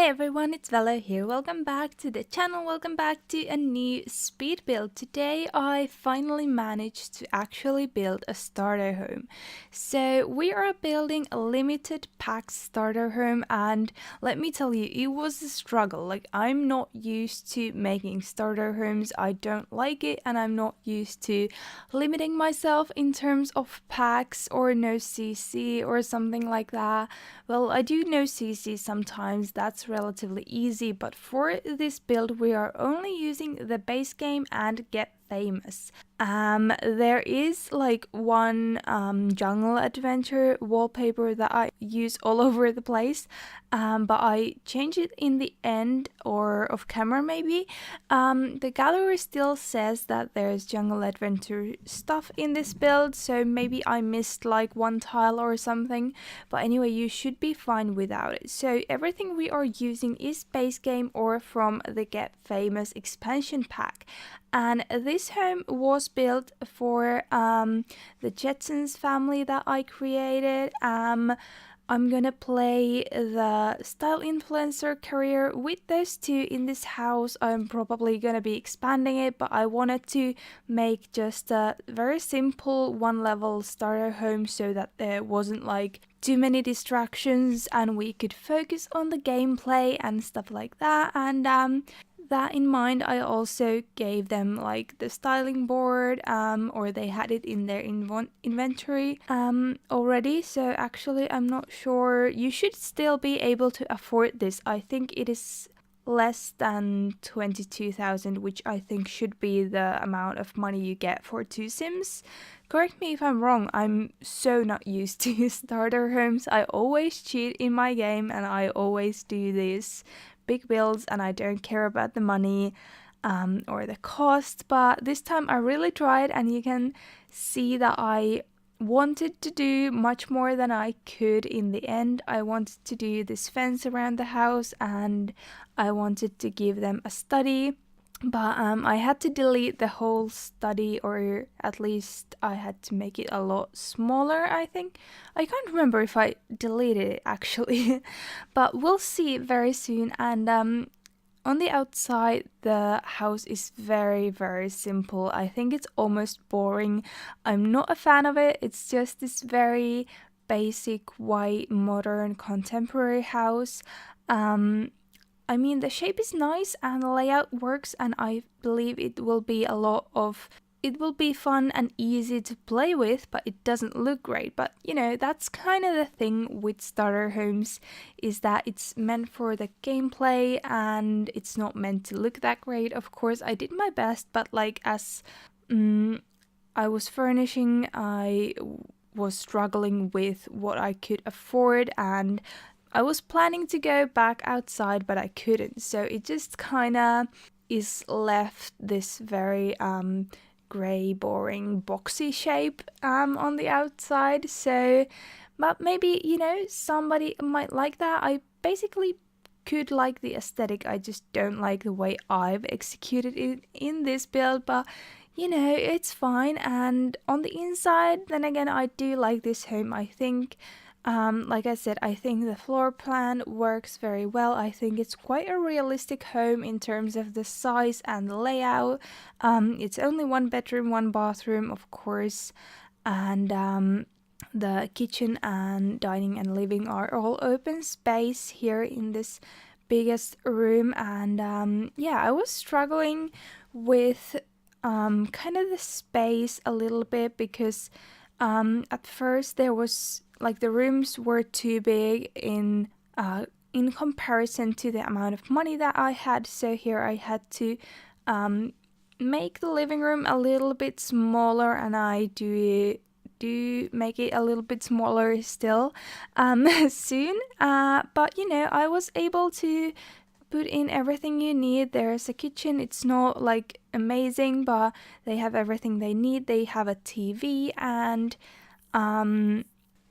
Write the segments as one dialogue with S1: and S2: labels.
S1: Hey everyone, it's Velo here. Welcome back to the channel. Welcome back to a new speed build. Today I finally managed to actually build a starter home. So we are building a limited pack starter home, and let me tell you, it was a struggle. Like, I'm not used to making starter homes. I don't like it, and I'm not used to limiting myself in terms of packs or no CC or something like that. Well, I do know CC sometimes, that's relatively easy, but for this build we are only using the base game and get famous. There is like one jungle adventure wallpaper that I use all over the place, but I change it in the end or off camera maybe. The gallery still says that there's jungle adventure stuff in this build, so maybe I missed like one tile or something, but anyway, you should be fine without it. So everything we are using is base game or from the Get Famous expansion pack. And this home was built for the Jetsons family that I created. I'm gonna play the style influencer career with those two in this house. I'm probably gonna be expanding it, but I wanted to make just a very simple one level starter home so that there wasn't like too many distractions and we could focus on the gameplay and stuff like that. And that in mind, I also gave them like the styling board, or they had it in their inventory already. So actually, I'm not sure. You should still be able to afford this. I think it is less than 22,000, which I think should be the amount of money you get for 2 Sims. Correct me if I'm wrong, I'm so not used to starter homes. I always cheat in my game and I always do these big builds and I don't care about the money or the cost, but this time I really tried, and you can see that I wanted to do much more than I could in the end. I wanted to do this fence around the house and I wanted to give them a study, but I had to delete the whole study, or at least I had to make it a lot smaller, I think. I can't remember if I deleted it actually, but we'll see very soon. And on the outside, the house is very, very simple. I think it's almost boring. I'm not a fan of it. It's just this very basic, white, modern, contemporary house. I mean, the shape is nice and the layout works, and I believe it will be fun and easy to play with, but it doesn't look great. But you know, that's kind of the thing with starter homes, is that it's meant for the gameplay and it's not meant to look that great. Of course, I did my best, but like as I was furnishing, I was struggling with what I could afford, and I was planning to go back outside, but I couldn't. So it just kind of is left this very grey, boring, boxy shape on the outside. So, but maybe, you know, somebody might like that. I basically could like the aesthetic. I just don't like the way I've executed it in this build, but you know, it's fine. And on the inside, then again, I do like this home. I think like I said, I think the floor plan works very well. I think it's quite a realistic home in terms of the size and the layout. It's only 1 bedroom, 1 bathroom, of course, and the kitchen and dining and living are all open space here in this biggest room. And yeah, I was struggling with kind of the space a little bit, because at first there was like the rooms were too big in comparison to the amount of money that I had. So here I had to make the living room a little bit smaller, and I do make it a little bit smaller still soon. But you know, I was able to put in everything you need. There's a kitchen. It's not like amazing, but they have everything they need. They have a TV, and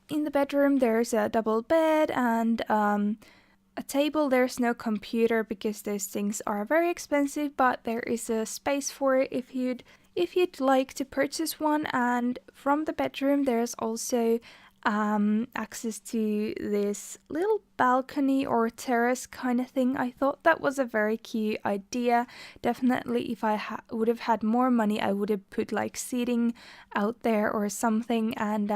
S1: in the bedroom there's a double bed and a table. There's no computer because those things are very expensive, but there is a space for it if you'd like to purchase one. And from the bedroom there's also access to this little balcony or terrace kind of thing. I thought that was a very cute idea. Definitely, if I would have had more money, I would have put like seating out there or something. And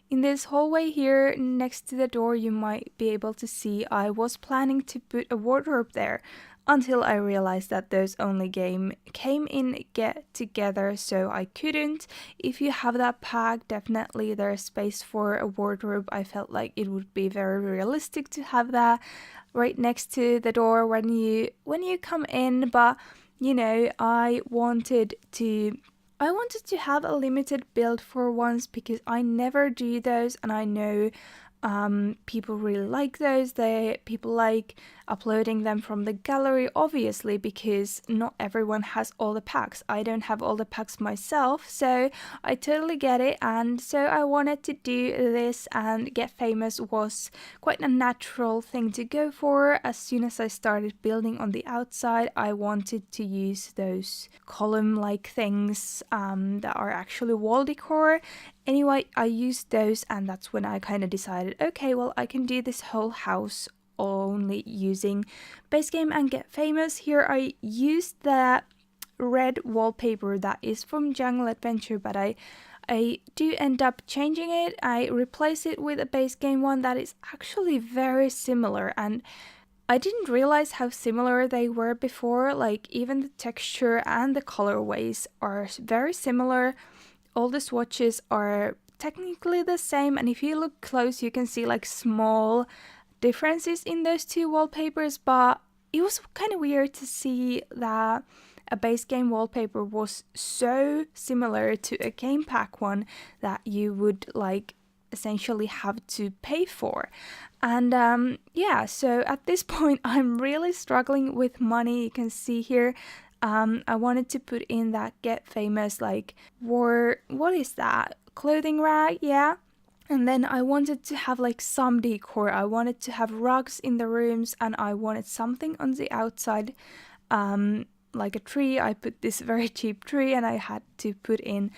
S1: in this hallway here next to the door, you might be able to see I was planning to put a wardrobe there, until I realized that those only came in get together, so I couldn't. If you have that pack, definitely there's space for a wardrobe. I felt like it would be very realistic to have that right next to the door when you come in, but you know, I wanted to have a limited build for once, because I never do those, and I know people really like those. People like uploading them from the gallery, obviously, because not everyone has all the packs. I don't have all the packs myself, so I totally get it. And so I wanted to do this, and Get Famous was quite a natural thing to go for. As soon as I started building on the outside, I wanted to use those column-like things that are actually wall decor. Anyway, I used those, and that's when I kind of decided, okay, well, I can do this whole house only using base game and Get Famous. Here I used the red wallpaper that is from Jungle Adventure, but I do end up changing it. I replace it with a base game one that is actually very similar, and I didn't realize how similar they were before. Like, even the texture and the colorways are very similar. All the swatches are technically the same, and if you look close you can see like small differences in those two wallpapers, but it was kind of weird to see that a base game wallpaper was so similar to a game pack one that you would like essentially have to pay for. And yeah, so at this point I'm really struggling with money. You can see here I wanted to put in that Get Famous like what is that, clothing rag, yeah. And then I wanted to have like some decor. I wanted to have rugs in the rooms, and I wanted something on the outside, like a tree. I put this very cheap tree, and I had to put in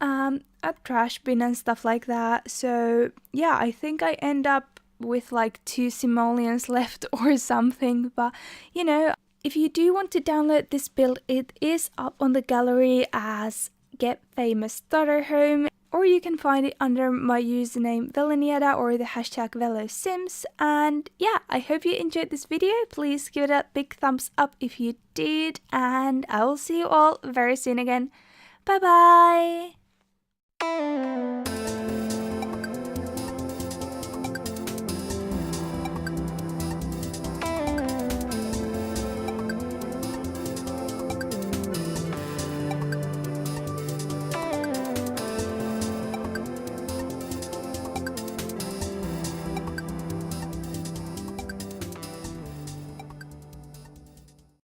S1: a trash bin and stuff like that. So yeah, I think I end up with like 2 simoleons left or something. But you know, if you do want to download this build, it is up on the gallery as Get Famous Starter Home, or you can find it under my username veloniada or the hashtag velosims. And yeah, I hope you enjoyed this video. Please give it a big thumbs up if you did, and I will see you all very soon again. Bye bye!